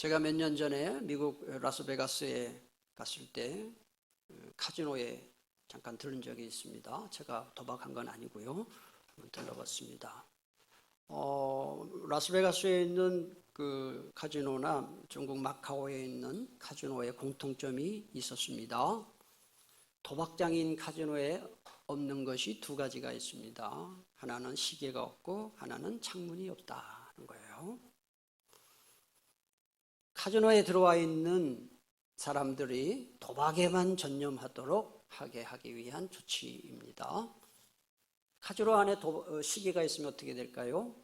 제가 몇 년 전에 미국 라스베가스에 갔을 때 카지노에 잠깐 들른 적이 있습니다. 제가 도박한 건 아니고요. 들러봤습니다. 라스베가스에 있는 그 카지노나 중국 마카오에 있는 카지노에 공통점이 있었습니다. 도박장인 카지노에 없는 것이 두 가지가 있습니다. 하나는 시계가 없고 하나는 창문이 없다는 거예요. 카지노에 들어와 있는 사람들이 도박에만 전념하도록 하기 위한 조치입니다. 카지노 안에 시계가 있으면 어떻게 될까요?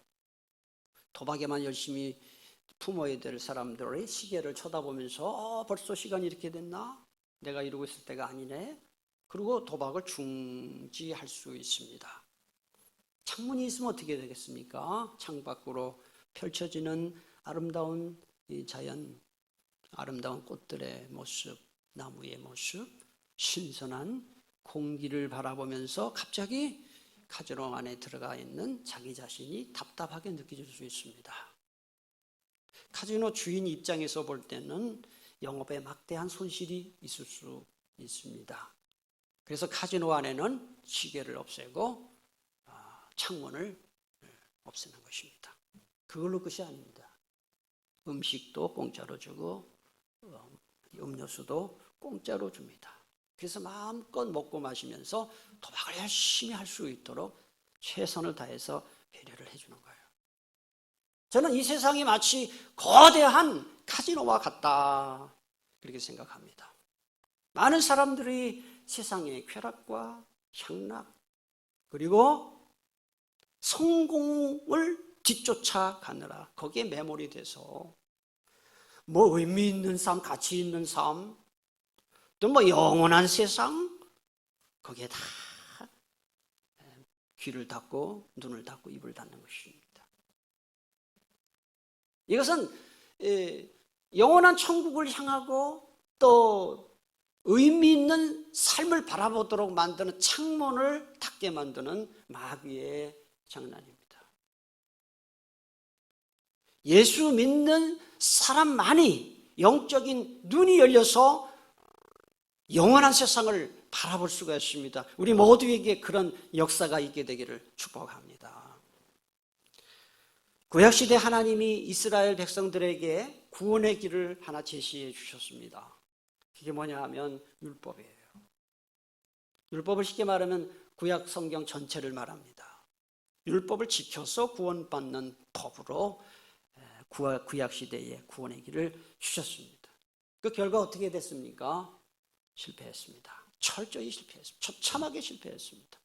도박에만 열심히 품어야 될 사람들이 시계를 쳐다보면서 벌써 시간이 이렇게 됐나? 내가 이러고 있을 때가 아니네. 그리고 도박을 중지할 수 있습니다. 창문이 있으면 어떻게 되겠습니까? 창밖으로 펼쳐지는 아름다운 이 자연, 아름다운 꽃들의 모습, 나무의 모습, 신선한 공기를 바라보면서 갑자기 카지노 안에 들어가 있는 자기 자신이 답답하게 느껴질 수 있습니다. 카지노 주인 입장에서 볼 때는 영업에 막대한 손실이 있을 수 있습니다. 그래서 카지노 안에는 시계를 없애고 창문을 없애는 것입니다. 그걸로 끝이 아닙니다. 음식도 공짜로 주고 음료수도 공짜로 줍니다. 그래서 마음껏 먹고 마시면서 도박을 열심히 할 수 있도록 최선을 다해서 배려를 해주는 거예요. 저는 이 세상이 마치 거대한 카지노와 같다 그렇게 생각합니다. 많은 사람들이 세상의 쾌락과 향락 그리고 성공을 뒤쫓아가느라 거기에 매몰이 돼서 뭐 의미 있는 삶, 가치 있는 삶, 또 뭐 영원한 세상 거기에 다 귀를 닫고 눈을 닫고 입을 닫는 것입니다. 이것은 영원한 천국을 향하고 또 의미 있는 삶을 바라보도록 만드는 창문을 닫게 만드는 마귀의 장난입니다. 예수 믿는 사람만이 영적인 눈이 열려서 영원한 세상을 바라볼 수가 있습니다. 우리 모두에게 그런 역사가 있게 되기를 축복합니다. 구약시대 하나님이 이스라엘 백성들에게 구원의 길을 하나 제시해 주셨습니다. 그게 뭐냐 하면 율법이에요. 율법을 쉽게 말하면 구약 성경 전체를 말합니다. 율법을 지켜서 구원받는 법으로 구약시대에 구원의 길을 주셨습니다. 그 결과 어떻게 됐습니까? 실패했습니다. 철저히 실패했습니다. 처참하게 실패했습니다.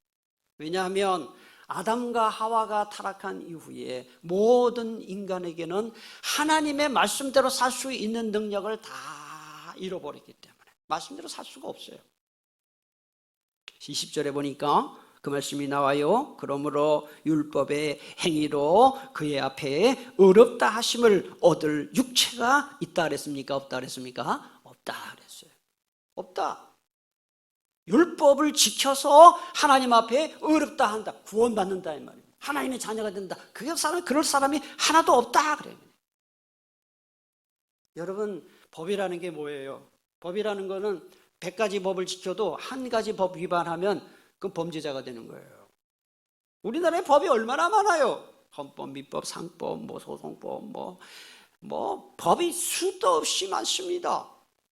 왜냐하면 아담과 하와가 타락한 이후에 모든 인간에게는 하나님의 말씀대로 살 수 있는 능력을 다 잃어버렸기 때문에 말씀대로 살 수가 없어요. 20절에 보니까 그 말씀이 나와요. 그러므로 율법의 행위로 그의 앞에 어렵다 하심을 얻을 육체가 있다 그랬습니까? 없다 그랬습니까? 없다 그랬어요. 없다. 율법을 지켜서 하나님 앞에 어렵다 한다. 구원받는다 이 말입니다. 하나님의 자녀가 된다. 그럴 사람이 하나도 없다 그래요. 여러분, 법이라는 게 뭐예요? 법이라는 거는 100가지 법을 지켜도 한 가지 법 위반하면 그건 범죄자가 되는 거예요. 우리나라에 법이 얼마나 많아요. 헌법, 민법, 상법, 소송법, 법이 수도 없이 많습니다.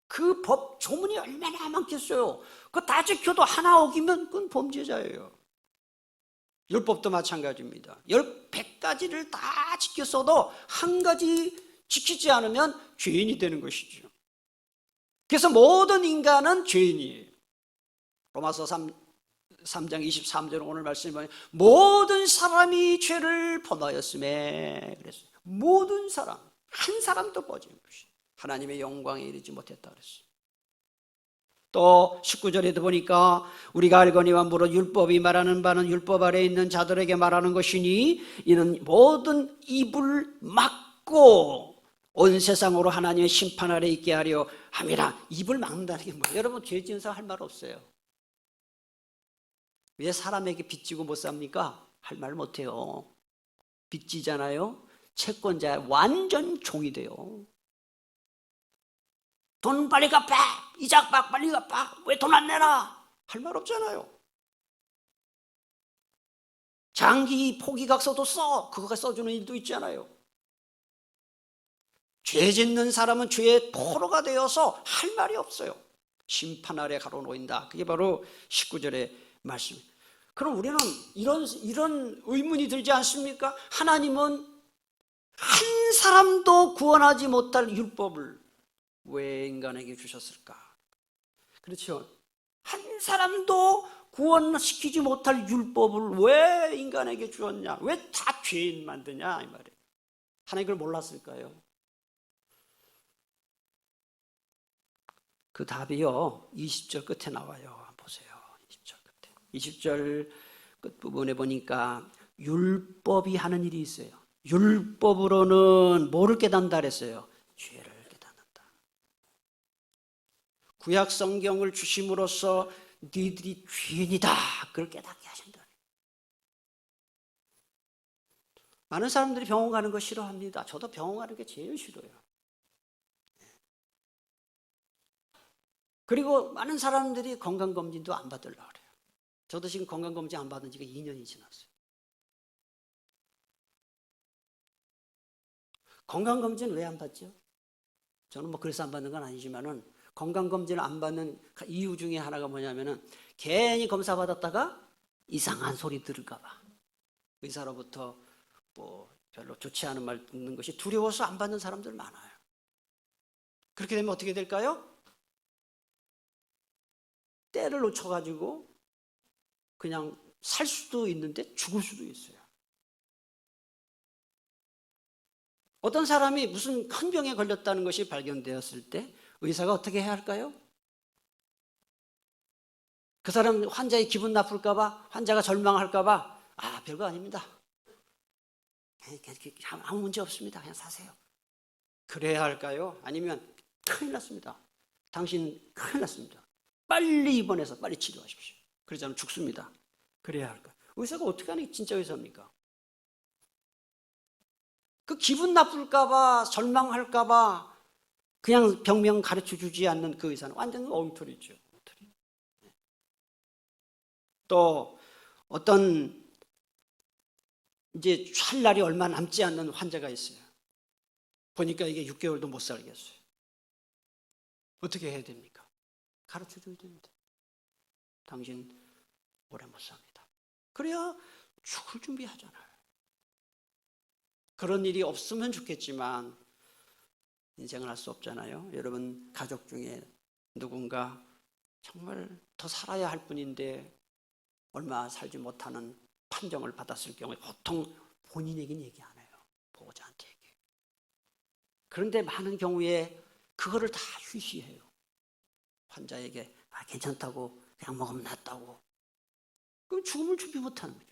그 법 조문이 얼마나 많겠어요. 그거 다 지켜도 하나 어기면 그건 범죄자예요. 율법도 마찬가지입니다. 100가지를 다 지켰어도 한 가지 지키지 않으면 죄인이 되는 것이죠. 그래서 모든 인간은 죄인이에요. 로마서 3장 23절 오늘 말씀이 뭐냐면 모든 사람이 죄를 범하였음에 그랬어요. 모든 사람, 한 사람도 빠진 것이 하나님의 영광에 이르지 못했다 그랬어요. 또 19절에도 보니까 우리가 알거니와 무릇 율법이 말하는 바는 율법 아래에 있는 자들에게 말하는 것이니 이는 모든 입을 막고 온 세상으로 하나님의 심판 아래 있게 하려 함이라. 입을 막는다는 게 뭐예요? 여러분 죄 지은 사람 할 말 없어요. 왜 사람에게 빚지고 못 삽니까? 할 말 못해요. 빚지잖아요. 채권자 완전 종이 돼요. 돈 빨리 갚아, 이자 빨리 갚아, 왜 돈 안 내놔? 할 말 없잖아요. 장기 포기각서도 써, 그거가 써주는 일도 있잖아요. 죄 짓는 사람은 죄의 포로가 되어서 할 말이 없어요. 심판 아래 가로놓인다. 그게 바로 19절의 말씀. 그럼 우리는 이런 의문이 들지 않습니까? 하나님은 한 사람도 구원하지 못할 율법을 왜 인간에게 주셨을까? 그렇죠. 한 사람도 구원시키지 못할 율법을 왜 인간에게 주었냐? 왜 다 죄인 만드냐? 이 말이에요. 하나님 그걸 몰랐을까요? 그 답이요, 20절 끝에 나와요. 보세요. 20절 끝에. 20절 끝부분에 보니까 율법이 하는 일이 있어요. 율법으로는 뭐를 깨닫는다 그랬어요? 죄를 깨닫는다. 구약 성경을 주심으로써 너희들이 죄인이다, 그걸 깨닫게 하신다. 많은 사람들이 병원 가는 거 싫어합니다. 저도 병원 가는 게 제일 싫어요. 그리고 많은 사람들이 건강검진도 안 받으려고 그래요. 저도 지금 건강검진 안 받은 지가 2년이 지났어요. 건강검진 왜 안 받죠? 저는 뭐 그래서 안 받는 건 아니지만은, 건강검진을 안 받는 이유 중에 하나가 뭐냐면은, 괜히 검사 받았다가 이상한 소리 들을까봐, 의사로부터 뭐 별로 좋지 않은 말 듣는 것이 두려워서 안 받는 사람들 많아요. 그렇게 되면 어떻게 될까요? 때를 놓쳐가지고 그냥 살 수도 있는데 죽을 수도 있어요. 어떤 사람이 무슨 큰 병에 걸렸다는 것이 발견되었을 때 의사가 어떻게 해야 할까요? 그 사람 환자의 기분 나쁠까봐, 환자가 절망할까봐, 아, 별거 아닙니다, 아무 문제 없습니다, 그냥 사세요, 그래야 할까요? 아니면 큰일 났습니다, 당신 큰일 났습니다, 빨리 입원해서 빨리 치료하십시오, 그러지 않으면 죽습니다, 그래야 할까요? 의사가 어떻게 하는 게 진짜 의사입니까? 그 기분 나쁠까봐, 절망할까봐 그냥 병명 가르쳐 주지 않는 그 의사는 완전 엉터리죠. 또 어떤 이제 살 날이 얼마 남지 않는 환자가 있어요. 보니까 이게 6개월도 못 살겠어요. 어떻게 해야 됩니까? 가르쳐 줘야 됩니다. 당신 오래 못 삽니다. 그래야 죽을 준비하잖아요. 그런 일이 없으면 좋겠지만 인생을 할 수 없잖아요. 여러분 가족 중에 누군가 정말 더 살아야 할 뿐인데 얼마 살지 못하는 판정을 받았을 경우에 보통 본인에게는 얘기 안 해요. 보호자한테 얘기해요. 그런데 많은 경우에 그거를 다 휴시해요. 환자에게 괜찮다고, 그냥 먹으면 낫다고. 그럼 죽음을 준비 못하는 거죠.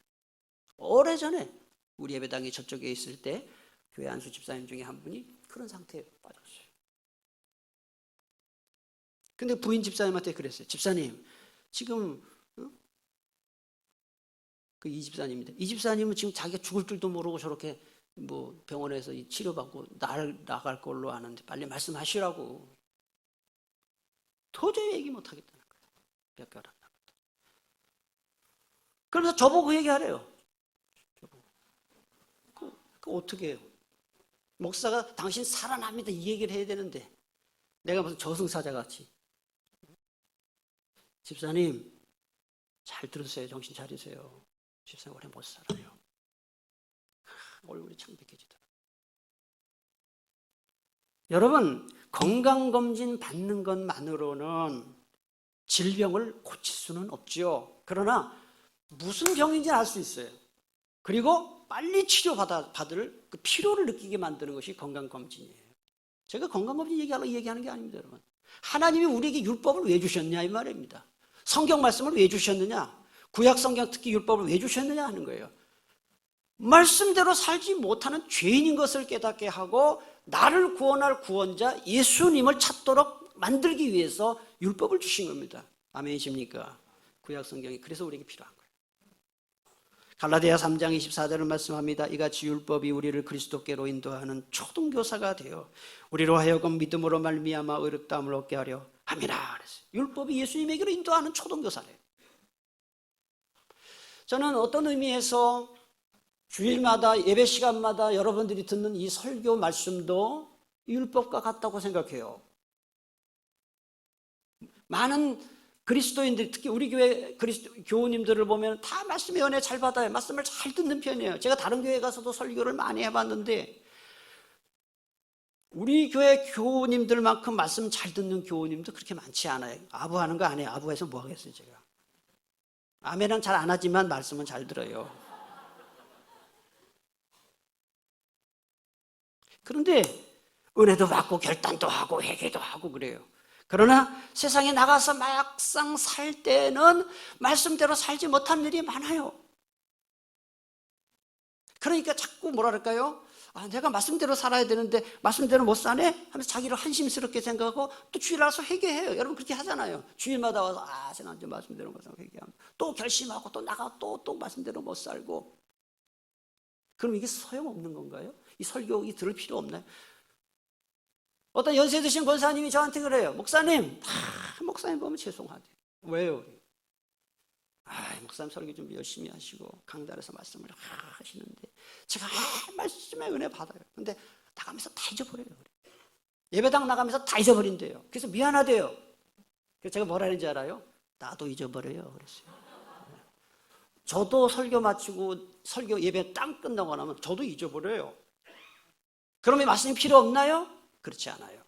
오래전에 우리 예배당이 저쪽에 있을 때 교회 안수 집사님 중에 한 분이 그런 상태에 빠졌어요. 근데 부인 집사님한테 그랬어요. 집사님, 지금 그 이 집사님인데, 이 집사님은 지금 자기가 죽을 줄도 모르고 저렇게 뭐 병원에서 치료받고 나갈 걸로 아는데 빨리 말씀하시라고. 도저히 얘기 못 하겠다는 거예요. 몇 개월 한다고. 그래서 저보고 얘기하래요. 그 어떻게 해요? 목사가 당신 살아납니다 이 얘기를 해야 되는데 내가 무슨 저승사자 같이, 집사님 잘 들으세요, 정신 차리세요, 집사님 오래 못 살아요. 얼굴이 창백해지더라고요. 여러분, 건강검진 받는 것만으로는 질병을 고칠 수는 없죠. 그러나 무슨 병인지 알 수 있어요. 그리고 빨리 치료받을 그 필요를 느끼게 만드는 것이 건강검진이에요. 제가 건강검진 얘기하려고 얘기하는 게 아닙니다, 여러분. 하나님이 우리에게 율법을 왜 주셨냐 이 말입니다. 성경 말씀을 왜 주셨느냐, 구약 성경 특히 율법을 왜 주셨느냐 하는 거예요. 말씀대로 살지 못하는 죄인인 것을 깨닫게 하고 나를 구원할 구원자 예수님을 찾도록 만들기 위해서 율법을 주신 겁니다. 아멘이십니까? 구약 성경이 그래서 우리에게 필요한 거예요. 갈라디아 3장 24절을 말씀합니다. 이같이 율법이 우리를 그리스도께로 인도하는 초등교사가 되어 우리로 하여금 믿음으로 말미암아 의롭다함을 얻게 하려 함이라 그랬어요. 율법이 예수님에게로 인도하는 초등교사래요. 저는 어떤 의미에서 주일마다 예배 시간마다 여러분들이 듣는 이 설교 말씀도 율법과 같다고 생각해요. 많은 그리스도인들, 특히 우리 교회 교우님들을 보면 다 말씀의 은혜 잘 받아요. 말씀을 잘 듣는 편이에요. 제가 다른 교회 가서도 설교를 많이 해봤는데 우리 교회 교우님들만큼 말씀 잘 듣는 교우님도 그렇게 많지 않아요. 아부하는 거 안 해요. 아부해서 뭐 하겠어요 제가. 아멘은 잘 안 하지만 말씀은 잘 들어요. 그런데 은혜도 받고 결단도 하고 회개도 하고 그래요. 그러나 세상에 나가서 막상 살 때는 말씀대로 살지 못한 일이 많아요. 그러니까 자꾸 뭐라 그럴까요? 내가 말씀대로 살아야 되는데 말씀대로 못 사네? 하면서 자기를 한심스럽게 생각하고 또 주일 와서 회개해요. 여러분 그렇게 하잖아요. 주일마다 와서 지난주 말씀대로 못 살고 회개하면 또 결심하고 또 나가 또 말씀대로 못 살고. 그럼 이게 소용없는 건가요? 이 설교 들을 필요 없나요? 어떤 연세 드신 권사님이 저한테 그래요. 목사님, 목사님 보면 죄송하대요. 왜요? 목사님 설교 좀 열심히 하시고 강단에서 말씀을 하시는데 제가 말씀에 은혜 받아요. 근데 나가면서 다 잊어버려요. 예배당 나가면서 다 잊어버린대요. 그래서 미안하대요. 그래서 제가 뭐라 했는지 알아요? 나도 잊어버려요. 그랬어요. 저도 설교 마치고 설교 예배 딱 끝나고 나면 저도 잊어버려요. 그러면 말씀이 필요 없나요? 그렇지 않아요.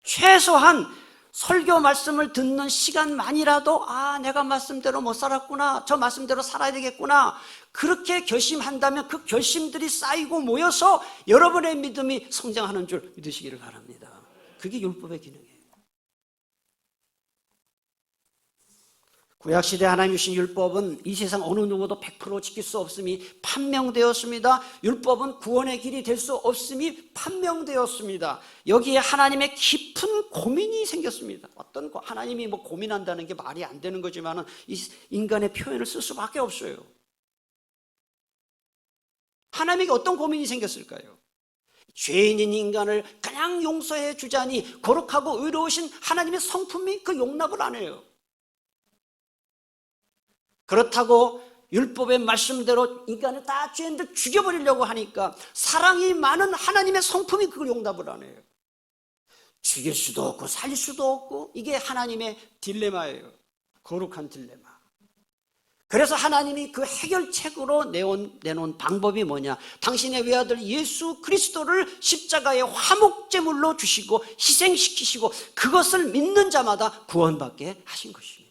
최소한 설교 말씀을 듣는 시간만이라도 내가 말씀대로 못 살았구나, 저 말씀대로 살아야 되겠구나, 그렇게 결심한다면 그 결심들이 쌓이고 모여서 여러분의 믿음이 성장하는 줄 믿으시기를 바랍니다. 그게 율법의 기능이에요. 구약시대 하나님 주신 율법은 이 세상 어느 누구도 100% 지킬 수 없음이 판명되었습니다. 율법은 구원의 길이 될 수 없음이 판명되었습니다. 여기에 하나님의 깊은 고민이 생겼습니다. 어떤 하나님이 고민한다는 게 말이 안 되는 거지만 이 인간의 표현을 쓸 수밖에 없어요. 하나님에게 어떤 고민이 생겼을까요? 죄인인 인간을 그냥 용서해 주자니 거룩하고 의로우신 하나님의 성품이 그 용납을 안 해요. 그렇다고 율법의 말씀대로 인간을 다 죄인들 죽여버리려고 하니까 사랑이 많은 하나님의 성품이 그걸 용납을 안 해요. 죽일 수도 없고 살릴 수도 없고, 이게 하나님의 딜레마예요. 거룩한 딜레마. 그래서 하나님이 그 해결책으로 내놓은 방법이 뭐냐? 당신의 외아들 예수 그리스도를 십자가의 화목제물로 주시고 희생시키시고 그것을 믿는 자마다 구원받게 하신 것입니다.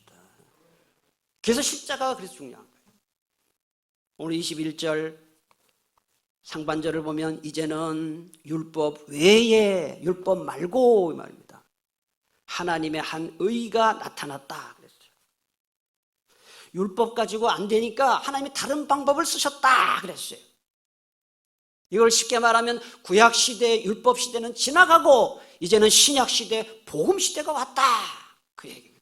그래서 십자가가 그래서 중요한 거예요. 오늘 21절 상반절을 보면 이제는 율법 외에, 율법 말고 이 말입니다. 하나님의 한 의가 나타났다 그랬어요. 율법 가지고 안 되니까 하나님이 다른 방법을 쓰셨다 그랬어요. 이걸 쉽게 말하면 구약시대 율법시대는 지나가고 이제는 신약시대 복음시대가 왔다 그 얘기입니다.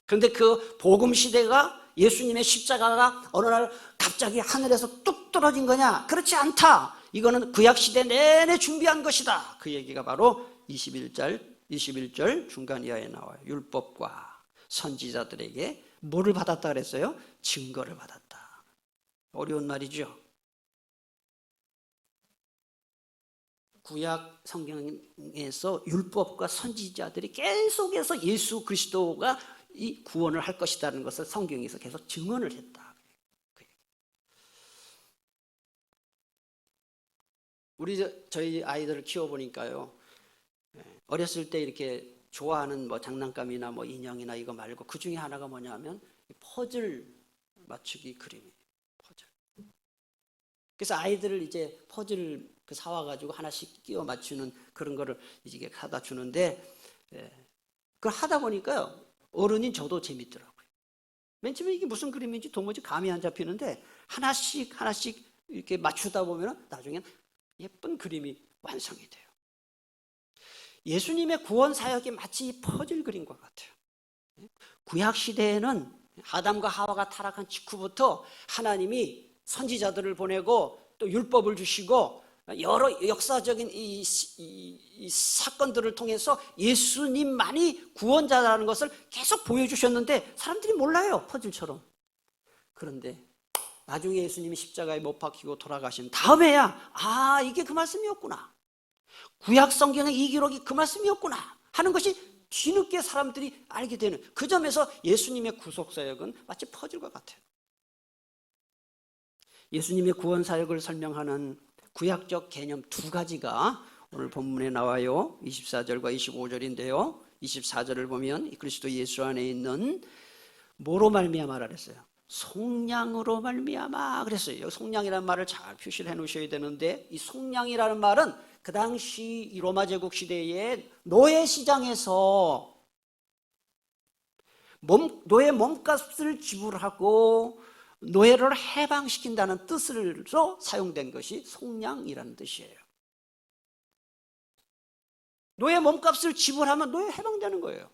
그런데 그 복음시대가 예수님의 십자가가 어느 날 갑자기 하늘에서 뚝 떨어진 거냐? 그렇지 않다. 이거는 구약시대 내내 준비한 것이다. 그 얘기가 바로 21절 중간 이하에 나와요. 율법과 선지자들에게 뭐를 받았다 그랬어요? 증거를 받았다. 어려운 말이죠. 구약 성경에서 율법과 선지자들이 계속해서 예수 그리스도가 이 구원을 할 것이라는 것을 성경에서 계속 증언을 했다. 저희 아이들을 키워보니까요, 어렸을 때 이렇게 좋아하는 장난감이나 인형이나 이거 말고 그 중에 하나가 뭐냐면 퍼즐 맞추기 그림이에요. 퍼즐. 그래서 아이들을 이제 퍼즐 사와가지고 하나씩 끼워 맞추는 그런 거를 이제 하다 주는데, 그걸 하다 보니까요, 어른인 저도 재밌더라고요. 맨 처음에 이게 무슨 그림인지 도무지 감이 안 잡히는데 하나씩 이렇게 맞추다 보면 나중엔 예쁜 그림이 완성이 돼요. 예수님의 구원 사역이 마치 이 퍼즐 그림과 같아요. 구약 시대에는 아담과 하와가 타락한 직후부터 하나님이 선지자들을 보내고 또 율법을 주시고 여러 역사적인 이 사건들을 통해서 예수님만이 구원자라는 것을 계속 보여주셨는데 사람들이 몰라요, 퍼즐처럼. 그런데 나중에 예수님이 십자가에 못 박히고 돌아가신 다음에야 이게 그 말씀이었구나, 구약 성경의 이 기록이 그 말씀이었구나 하는 것이 뒤늦게 사람들이 알게 되는, 그 점에서 예수님의 구속사역은 마치 퍼즐과 같아요. 예수님의 구원사역을 설명하는 구약적 개념 두 가지가 오늘 본문에 나와요. 24절과 25절인데요 24절을 보면 그리스도 예수 안에 있는 뭐로 말미암아라 그랬어요? 속량으로 말미암아 그랬어요. 속량이라는 말을 잘 표시를 해 놓으셔야 되는데, 이 속량이라는 말은 그 당시 이 로마 제국 시대의 노예 시장에서 노예 몸값을 지불하고 노예를 해방시킨다는 뜻으로 사용된 것이 속량이라는 뜻이에요. 노예 몸값을 지불하면 노예 해방되는 거예요.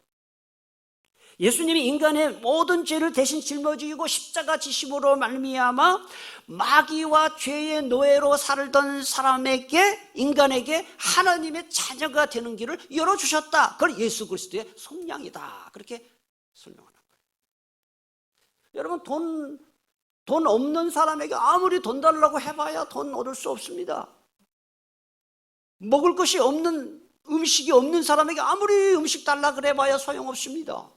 예수님이 인간의 모든 죄를 대신 짊어지고 십자가 지심으로 말미암아 마귀와 죄의 노예로 살던 사람에게, 인간에게 하나님의 자녀가 되는 길을 열어주셨다. 그걸 예수 그리스도의 속량이다, 그렇게 설명하는 거예요. 여러분, 돈 없는 사람에게 아무리 돈 달라고 해봐야 돈 얻을 수 없습니다. 먹을 것이 없는, 음식이 없는 사람에게 아무리 음식 달라 그래봐야 소용없습니다.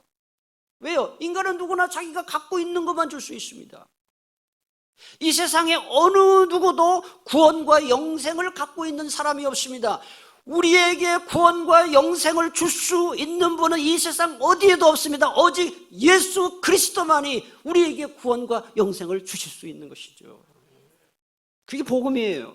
왜요? 인간은 누구나 자기가 갖고 있는 것만 줄 수 있습니다. 이 세상에 어느 누구도 구원과 영생을 갖고 있는 사람이 없습니다. 우리에게 구원과 영생을 줄 수 있는 분은 이 세상 어디에도 없습니다. 오직 예수 그리스도만이 우리에게 구원과 영생을 주실 수 있는 것이죠. 그게 복음이에요.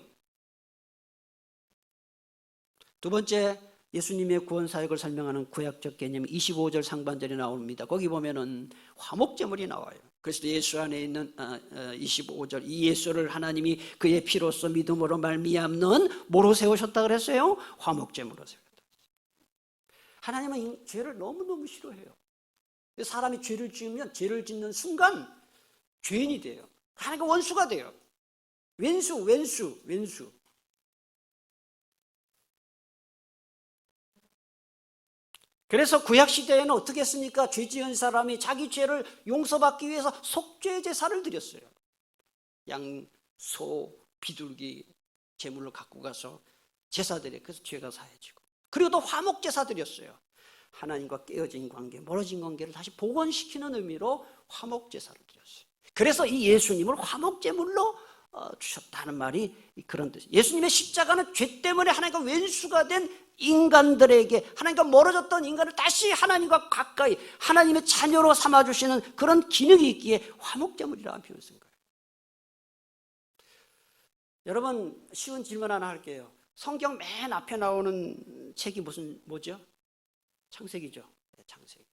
두 번째, 예수님의 구원 사역을 설명하는 구약적 개념 25절 상반절이 나옵니다. 거기 보면은 화목제물이 나와요. 그래서 예수 안에 있는 25절, 이 예수를 하나님이 그의 피로써 믿음으로 말미암는 뭐로 세우셨다 그랬어요? 화목제물로 세우셨다. 하나님은 죄를 너무너무 싫어해요. 사람이 죄를 지으면 죄를 짓는 순간 죄인이 돼요. 하나님과 원수가 돼요. 왼수. 그래서 구약시대에는 어떻게 했습니까? 죄 지은 사람이 자기 죄를 용서받기 위해서 속죄 제사를 드렸어요. 양, 소, 비둘기 제물을 갖고 가서 제사드려요. 그래서 죄가 사해지고. 그리고 또 화목 제사 드렸어요. 하나님과 깨어진 관계, 멀어진 관계를 다시 복원시키는 의미로 화목 제사를 드렸어요. 그래서 이 예수님을 화목 제물로 주셨다는 말이 그런 뜻이에요. 예수님의 십자가는 죄 때문에 하나님과 웬수가 된 인간들에게, 하나님과 멀어졌던 인간을 다시 하나님과 가까이, 하나님의 자녀로 삼아주시는 그런 기능이 있기에 화목제물이라는 표현을 쓴 거예요. 여러분, 쉬운 질문 하나 할게요. 성경 맨 앞에 나오는 책이 뭐죠? 창세기죠. 창세기.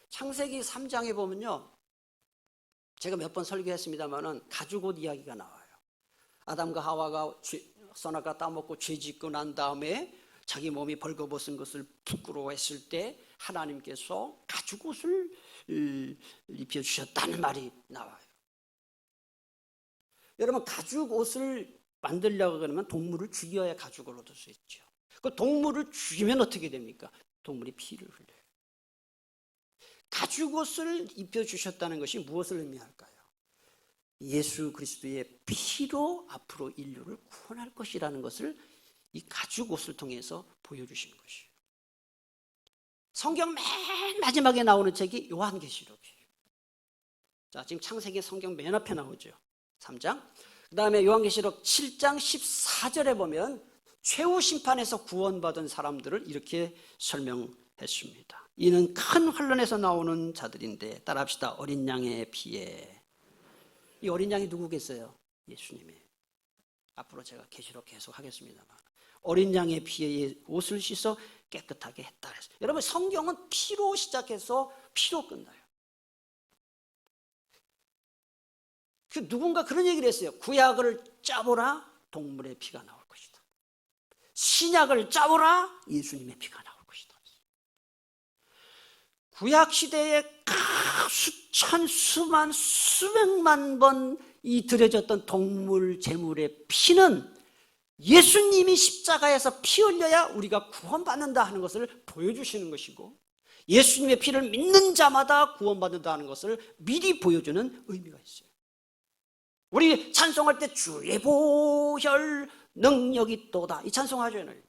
창세기 3장에 보면요, 제가 몇 번 설교했습니다마는 가죽옷 이야기가 나와요. 아담과 하와가 선악과 따먹고 죄 짓고 난 다음에 자기 몸이 벌거벗은 것을 부끄러워했을 때 하나님께서 가죽옷을 입혀주셨다는 말이 나와요. 여러분, 가죽옷을 만들려고 그러면 동물을 죽여야 가죽을 얻을 수 있죠. 그 동물을 죽이면 어떻게 됩니까? 동물이 피를 흘려요. 가죽옷을 입혀주셨다는 것이 무엇을 의미할까요? 예수 그리스도의 피로 앞으로 인류를 구원할 것이라는 것을 이 가죽옷을 통해서 보여주신 것이에요. 성경 맨 마지막에 나오는 책이 요한계시록이에요. 자, 지금 창세기 성경 맨 앞에 나오죠. 3장. 그 다음에 요한계시록 7장 14절에 보면 최후 심판에서 구원받은 사람들을 이렇게 설명했습니다. 이는 큰 환란에서 나오는 자들인데, 따라합시다. 어린 양의 피에. 이 어린 양이 누구겠어요? 예수님이. 앞으로 제가 계시록 계속 하겠습니다만, 어린 양의 피에 옷을 씻어 깨끗하게 했다. 여러분, 성경은 피로 시작해서 피로 끝나요. 누군가 그런 얘기를 했어요. 구약을 짜보라, 동물의 피가 나올 것이다. 신약을 짜보라, 예수님의 피가 나올 것이다. 구약 시대에 수천, 수만, 수백만 번 이 드려졌던 동물 제물의 피는 예수님이 십자가에서 피 흘려야 우리가 구원받는다 하는 것을 보여주시는 것이고, 예수님의 피를 믿는 자마다 구원받는다 하는 것을 미리 보여주는 의미가 있어요. 우리 찬송할 때 주의 보혈 능력이 있도다, 이 찬송하잖아요.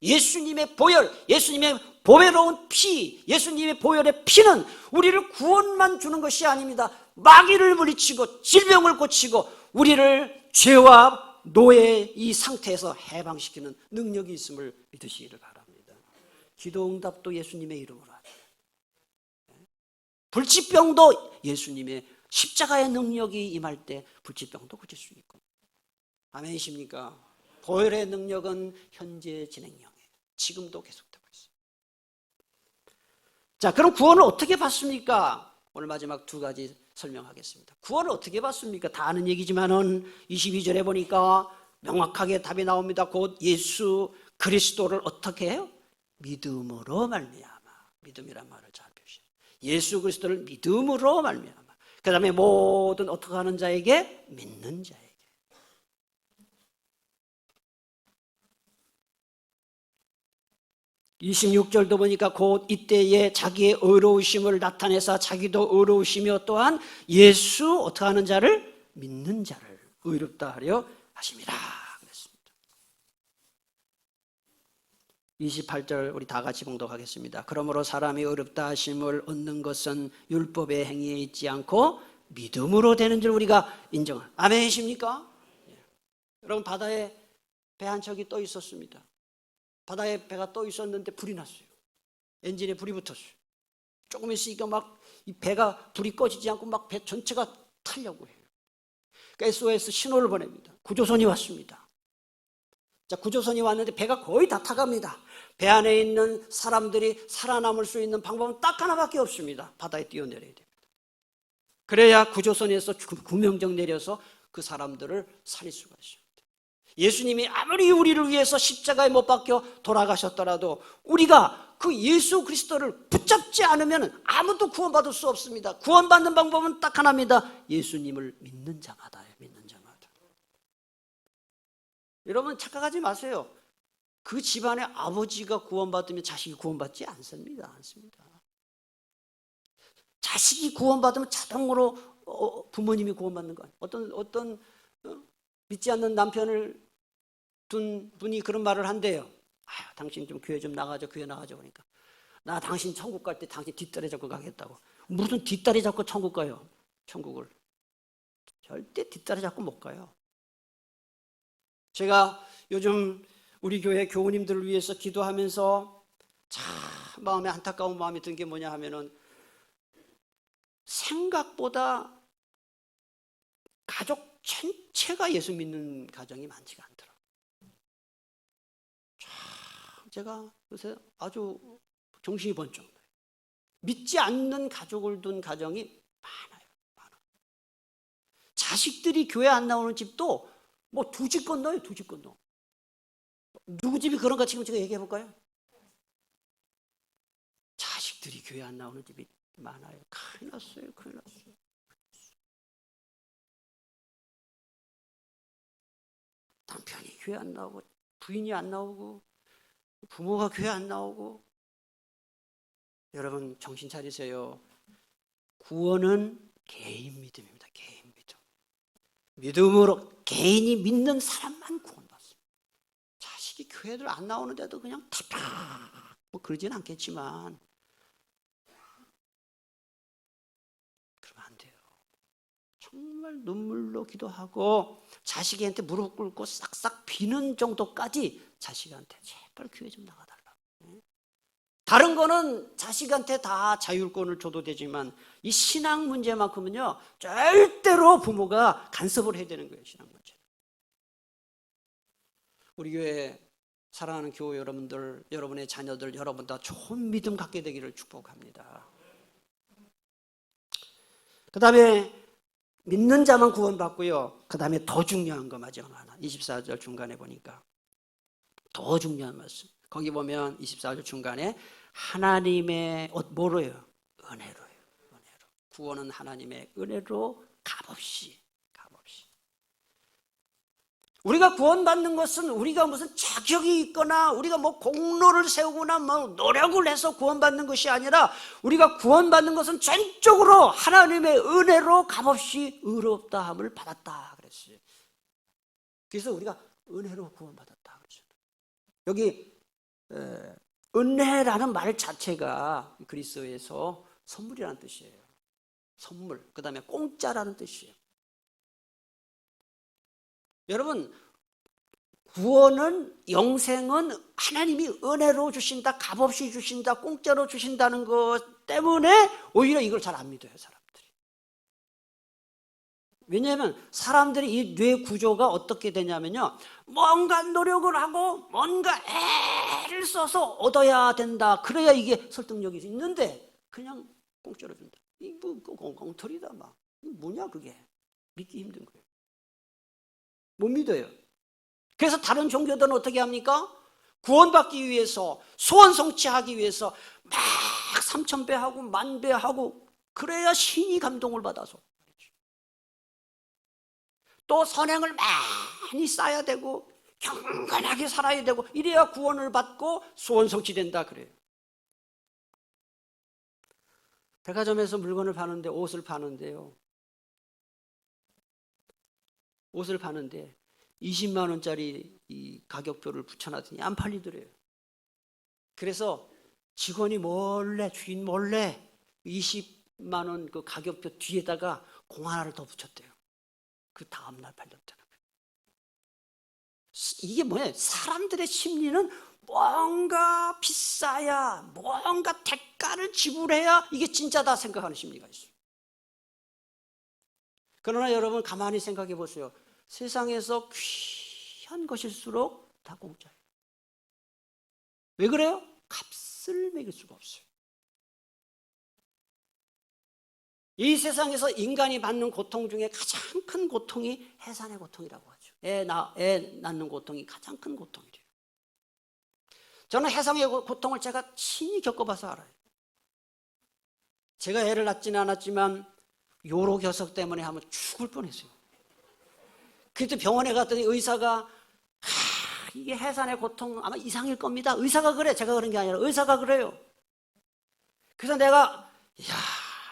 예수님의 보혈, 예수님의 보배로운 피, 예수님의 보혈의 피는 우리를 구원만 주는 것이 아닙니다. 마귀를 물리치고 질병을 고치고 우리를 죄와 노예의 이 상태에서 해방시키는 능력이 있음을 믿으시기를 바랍니다. 기도응답도 예수님의 이름으로 하죠. 불치병도 예수님의 십자가의 능력이 임할 때 불치병도 고칠 수 있고. 아멘이십니까? 보혈의 능력은 현재 진행형이에요. 지금도 계속되고 있어요. 자, 그럼 구원을 어떻게 받습니까? 오늘 마지막 두 가지 설명하겠습니다. 구원을 어떻게 받습니까? 다 아는 얘기지만은 22절에 보니까 명확하게 답이 나옵니다. 곧 예수 그리스도를 어떻게 해요? 믿음으로 말미암아. 믿음이란 말을 잘 표시해요. 예수 그리스도를 믿음으로 말미암아. 그 다음에 모든 어떻게 하는 자에게? 믿는 자에게. 26절도 보니까 곧 이때에 자기의 의로우심을 나타내사 자기도 의로우시며 또한 예수 어떻게 하는 자를? 믿는 자를 의롭다 하려 하심이라 그랬습니다. 28절 우리 다 같이 봉독하겠습니다. 그러므로 사람이 의롭다 하심을 얻는 것은 율법의 행위에 있지 않고 믿음으로 되는 줄 우리가 인정합니다. 아멘이십니까? 여러분, 바다에 배 한 척이 떠 있었습니다. 바다에 배가 떠 있었는데 불이 났어요. 엔진에 불이 붙었어요. 조금 있으니까 막 이 배가 불이 꺼지지 않고 막 배 전체가 타려고 해요. 그러니까 SOS 신호를 보냅니다. 구조선이 왔습니다. 자, 구조선이 왔는데 배가 거의 다 타갑니다. 배 안에 있는 사람들이 살아남을 수 있는 방법은 딱 하나밖에 없습니다. 바다에 뛰어내려야 됩니다. 그래야 구조선에서 구명정 내려서 그 사람들을 살릴 수가 있습니다. 예수님이 아무리 우리를 위해서 십자가에 못 박혀 돌아가셨더라도 우리가 그 예수 그리스도를 붙잡지 않으면 아무도 구원받을 수 없습니다. 구원받는 방법은 딱 하나입니다. 예수님을 믿는 자마다예요. 믿는 자마다. 여러분, 착각하지 마세요. 그 집안의 아버지가 구원받으면 자식이 구원받지 않습니다. 자식이 구원받으면 자동으로 부모님이 구원받는 거 아니에요. 어떤 믿지 않는 남편을 둔 분이 그런 말을 한대요. 당신 좀 교회 좀 나가죠. 교회 나가죠. 그러니까 나 당신 천국 갈 때 당신 뒷다리 잡고 가겠다고. 무슨 뒷다리 잡고 천국 가요? 천국을 절대 뒷다리 잡고 못 가요. 제가 요즘 우리 교회 교우님들을 위해서 기도하면서 참 마음에 안타까운 마음이 든 게 뭐냐 하면은 생각보다 가족 전체가 예수 믿는 가정이 많지가 않더라고요. 참 제가 요새 아주 정신이 번쩍 나요. 믿지 않는 가족을 둔 가정이 많아요. 자식들이 교회 안 나오는 집도 뭐 두 집 건너요. 두 집 건너. 누구 집이 그런가 지금 제가 얘기해 볼까요? 자식들이 교회 안 나오는 집이 많아요. 큰일 났어요. 남편이 교회 안 나오고 부인이 안 나오고 부모가 교회 안 나오고. 여러분, 정신 차리세요. 구원은 개인 믿음입니다. 개인 믿음. 믿음으로 개인이 믿는 사람만 구원받습니다. 자식이 교회를 안 나오는데도 그냥 탁탁 뭐 그러진 않겠지만 그러면 안 돼요. 정말 눈물로 기도하고 자식한테 무릎 꿇고 싹싹 비는 정도까지 자식한테 제발 교회 좀 나가달라고. 다른 거는 자식한테 다 자율권을 줘도 되지만 이 신앙 문제만큼은요 절대로 부모가 간섭을 해야 되는 거예요. 신앙 문제. 우리 교회 사랑하는 교우 여러분들, 여러분의 자녀들, 여러분 다 좋은 믿음 갖게 되기를 축복합니다. 그 다음에 믿는 자만 구원받고요. 그 다음에 더 중요한 거 마지막 하나. 24절 중간에 보니까 더 중요한 말씀. 거기 보면 24절 중간에 하나님의 뭐로요? 은혜로요. 은혜로. 구원은 하나님의 은혜로 값없이. 우리가 구원받는 것은 우리가 무슨 자격이 있거나 우리가 뭐 공로를 세우거나 뭐 노력을 해서 구원받는 것이 아니라 우리가 구원받는 것은 전적으로 하나님의 은혜로 값없이 의롭다함을 받았다 그랬어요. 그래서 우리가 은혜로 구원받았다 그랬어요. 여기 은혜라는 말 자체가 그리스어에서 선물이라는 뜻이에요. 선물, 그 다음에 공짜라는 뜻이에요. 여러분, 구원은, 영생은 하나님이 은혜로 주신다, 값없이 주신다, 공짜로 주신다는 것 때문에 오히려 이걸 잘 안 믿어요, 사람들이. 왜냐하면 사람들이 이 뇌 구조가 어떻게 되냐면요, 뭔가 노력을 하고 뭔가 애를 써서 얻어야 된다, 그래야 이게 설득력이 있는데 그냥 공짜로 준다. 이거 엉터리다 막. 뭐냐 그게. 믿기 힘든 거예요. 못 믿어요. 그래서 다른 종교들은 어떻게 합니까? 구원받기 위해서, 소원 성취하기 위해서 막 3,000배 하고 10,000배 하고 그래야 신이 감동을 받아서. 또 선행을 많이 쌓아야 되고 경건하게 살아야 되고 이래야 구원을 받고 소원 성취된다 그래요. 백화점에서 물건을 파는데 옷을 파는데요. 옷을 파는데 20만 원짜리 이 가격표를 붙여놨더니 안 팔리더래요. 그래서 직원이 몰래, 주인 몰래 20만 원 그 가격표 뒤에다가 공 하나를 더 붙였대요. 그 다음날 팔렸다는 거예요. 이게 뭐예요? 사람들의 심리는 뭔가 비싸야, 뭔가 대가를 지불해야 이게 진짜다 생각하는 심리가 있어요. 그러나 여러분 가만히 생각해 보세요. 세상에서 귀한 것일수록 다 공짜예요. 왜 그래요? 값을 매길 수가 없어요. 이 세상에서 인간이 받는 고통 중에 가장 큰 고통이 해산의 고통이라고 하죠. 애 낳는 고통이 가장 큰 고통이래요. 저는 해산의 고통을 제가 친히 겪어봐서 알아요. 제가 애를 낳지는 않았지만 요로겨석 때문에 한번 죽을 뻔했어요. 그때 병원에 갔더니 의사가 이게 해산의 고통 아마 이상일 겁니다. 의사가 그래. 제가 그런 게 아니라 의사가 그래요. 그래서 내가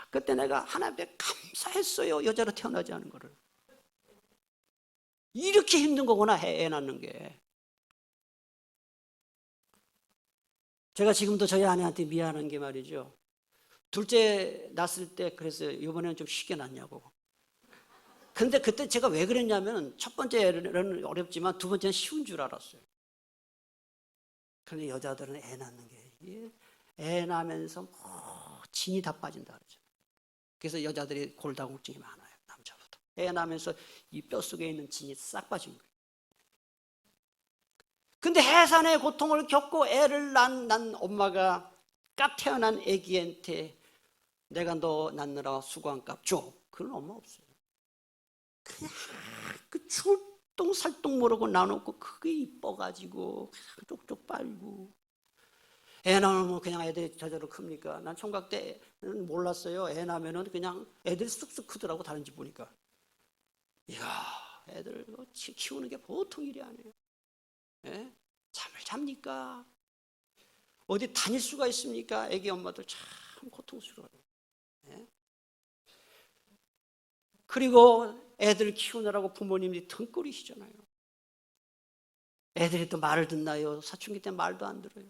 그때 내가 하나님께 감사했어요. 여자로 태어나지 않은 거를. 이렇게 힘든 거구나, 애 낳는 게. 제가 지금도 저희 아내한테 미안한 게 말이죠. 둘째 낳았을 때 그랬어요. 이번에는 좀 쉽게 낳냐고. 근데 그때 제가 왜 그랬냐면 첫 번째는 어렵지만 두 번째는 쉬운 줄 알았어요. 그런데 여자들은 애 낳는 게 애 낳으면서 진이 다 빠진다 그러죠. 그래서 여자들이 골다공증이 많아요. 남자보다. 애 낳으면서 이 뼛속에 있는 진이 싹 빠진 거예요. 근데 해산의 고통을 겪고 애를 낳은 엄마가 까 태어난 애기한테 내가 너 낳느라 수고한 값 줘. 그런 엄마 없어요. 그냥 그 출동살동 모르고 나놓고 그게 이뻐가지고 쪽쪽 빨고 애 낳으면 그냥 애들이 저절로 큽니까? 난 총각 때는 몰랐어요. 애 낳으면 그냥 애들이 쑥쑥 크더라고. 다른 집 보니까. 이야, 애들 키우는 게 보통 일이 아니에요. 예? 잠을 잡니까? 어디 다닐 수가 있습니까? 애기 엄마들 참 고통스러워요. 예? 그리고 애들 키우느라고 부모님이 등골이시잖아요. 애들이 또 말을 듣나요? 사춘기 때 말도 안 들어요.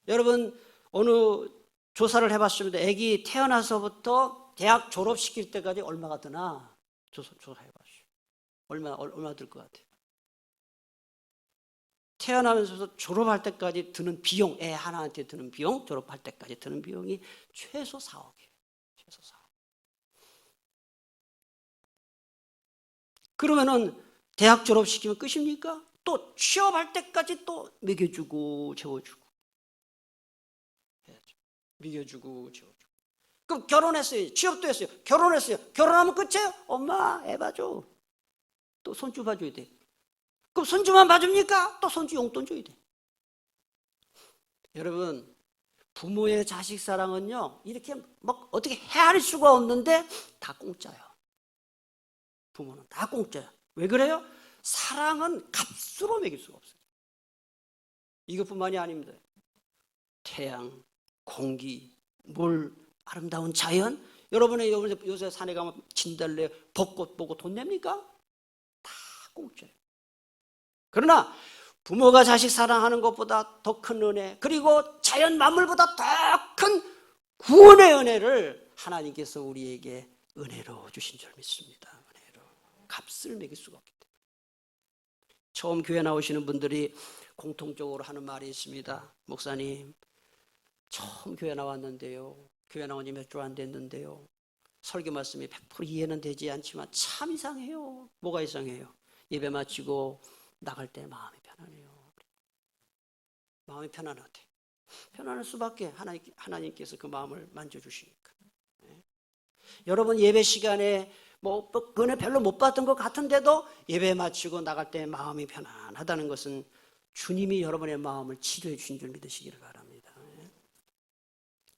여러분 어느 조사를 해봤습니다. 애기 태어나서부터 대학 졸업시킬 때까지 얼마가 드나 조사해봤어요. 얼마 들 것 같아요? 태어나면서 졸업할 때까지 드는 비용, 애 하나한테 드는 비용, 졸업할 때까지 드는 비용이 최소 4억이에요. 최소 4억. 그러면은 대학 졸업시키면 끝입니까? 또 취업할 때까지 또 먹여주고 재워주고 해야죠. 먹여주고 재워주고. 그럼 결혼했어요. 취업도 했어요. 결혼했어요. 결혼하면 끝이에요? 엄마 애 봐줘. 또 손주 봐줘야 돼. 그럼 손주만 봐줍니까? 또 손주 용돈 줘야 돼. 여러분 부모의 자식 사랑은요, 이렇게 막 어떻게 헤아릴 수가 없는데 다 공짜예요. 부모는 다 공짜예요. 왜 그래요? 사랑은 값으로 매길 수가 없어요. 이것뿐만이 아닙니다. 태양, 공기, 물, 아름다운 자연. 여러분의 요새 산에 가면 진달래, 벚꽃 보고 돈 냅니까? 다 공짜예요. 그러나 부모가 자식 사랑하는 것보다 더 큰 은혜, 그리고 자연 만물보다 더 큰 구원의 은혜를 하나님께서 우리에게 은혜로 주신 줄 믿습니다. 은혜로. 값을 매길 수가 없기 때문에. 처음 교회 나오시는 분들이 공통적으로 하는 말이 있습니다. 목사님, 처음 교회 나왔는데요, 교회 나온 지 몇 주 안 됐는데요, 설교 말씀이 100% 이해는 되지 않지만 참 이상해요. 뭐가 이상해요? 예배 마치고 나갈 때 마음이 편안해요. 마음이 편안하대. 편안할 수밖에. 하나님께서 그 마음을 만져주시니까. 네. 여러분 예배 시간에 뭐 은혜 별로 못 받은 것 같은데도 예배 마치고 나갈 때 마음이 편안하다는 것은 주님이 여러분의 마음을 치료해 주신 줄 믿으시기를 바랍니다. 네.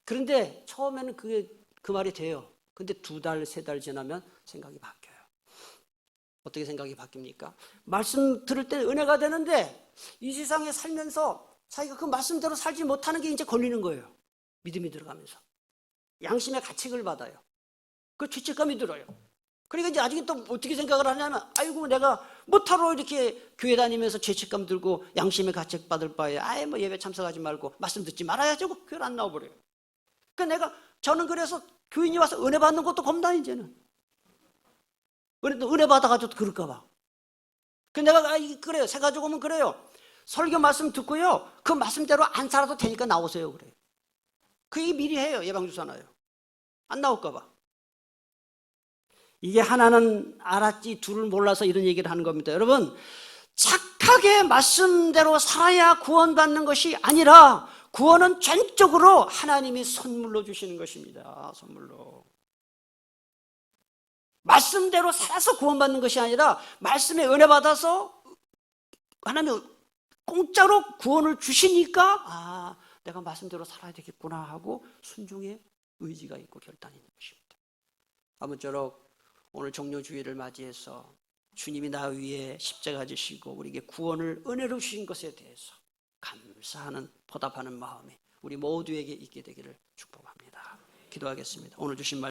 그런데 처음에는 그 말이 돼요. 근데 2달, 3달 지나면 생각이 바뀌어요. 어떻게 생각이 바뀝니까? 말씀 들을 때 은혜가 되는데 이 세상에 살면서 자기가 그 말씀대로 살지 못하는 게 이제 걸리는 거예요. 믿음이 들어가면서 양심의 가책을 받아요. 그 죄책감이 들어요. 그러니까 이제 나중에 또 어떻게 생각을 하냐면, 아이고 내가 뭐하러 이렇게 교회 다니면서 죄책감 들고 양심의 가책 받을 바에 아예 뭐 예배 참석하지 말고 말씀 듣지 말아야지 하고 교회를 안 나와버려요. 그러니까 저는 그래서 교인이 와서 은혜 받는 것도 겁나 이제는. 은혜 받아가지고 그럴까 봐. 내가 그래요. 새 가지고 오면 그래요. 설교 말씀 듣고요, 그 말씀대로 안 살아도 되니까 나오세요 그래요. 그 얘기 미리 해요. 예방주사 놔요. 안 나올까 봐. 이게 하나는 알았지 둘을 몰라서 이런 얘기를 하는 겁니다. 여러분, 착하게 말씀대로 살아야 구원받는 것이 아니라 구원은 전적으로 하나님이 선물로 주시는 것입니다. 선물로. 말씀대로 살아서 구원받는 것이 아니라 말씀에 은혜 받아서 하나님 공짜로 구원을 주시니까 내가 말씀대로 살아야 되겠구나 하고 순종의 의지가 있고 결단이 있는 것입니다. 아무쪼록 오늘 종료주일을 맞이해서 주님이 나 위에 십자가 지시고 우리에게 구원을 은혜로 주신 것에 대해서 감사하는 보답하는 마음이 우리 모두에게 있게 되기를 축복합니다. 기도하겠습니다. 오늘 주신 말씀